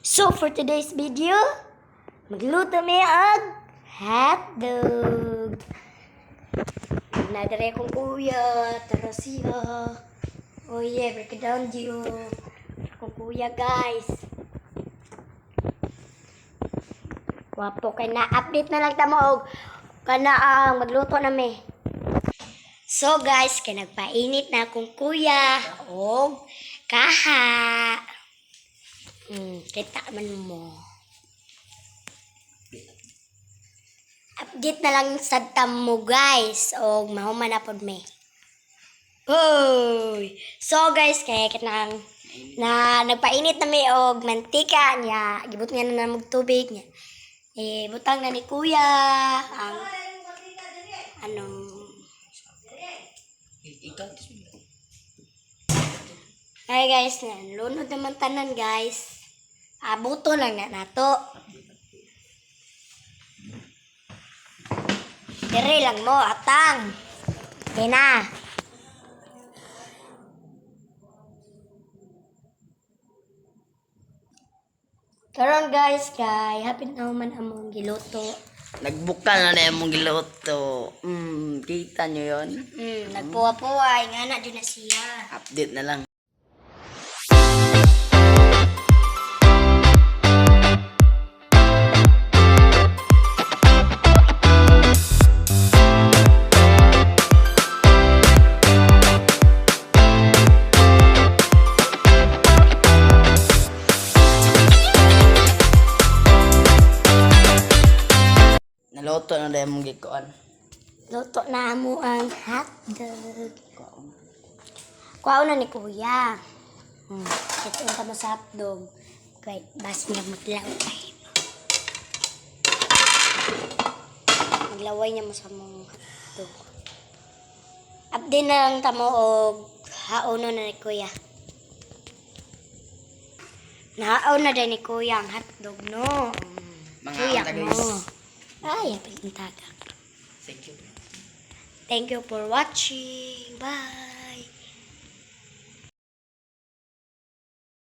So for today's video, magluto mi og hotdog. Nagdare kong kuya, tara siya. Oh yeah, break it down Gio. Kung kuya guys. Wapo kay na-update na lang tamo og kana ang magluto na mi. So guys, kay nagpainit na akong kuya og kaha. Kita man mo. Update na lang sa tamo guys. O mahuman na pod me. Hoy! So guys, kaya kitang na nagpainit na may og mantika niya. Gibot niya na namog tubig niya. Butang na ni kuya. Ang Ay guys, lunod naman tanan guys. Buto lang na nato. Dire lang mo, atang. Okay na. Karon guys, kay hapit na man among giluto. Nagbukal na na yung mong giluto. Kita nyo yun? Nagpuwa-puwa, nga na din na siya. Update na lang. Naluto na na yung mong gikuan. Luto na mo ang hotdog. Kuha na ni kuya. Ito yung tama sa hotdog. Wait, bas niya maglaway. Maglaway niya mo sa mong hotdog. Update na lang tamo og hauno na ni kuya. Naaw na din ni kuya ang hotdog, no? Mga Kuya anta, mo. guys. Ay, pintaga. Thank you. Thank you for watching. Bye.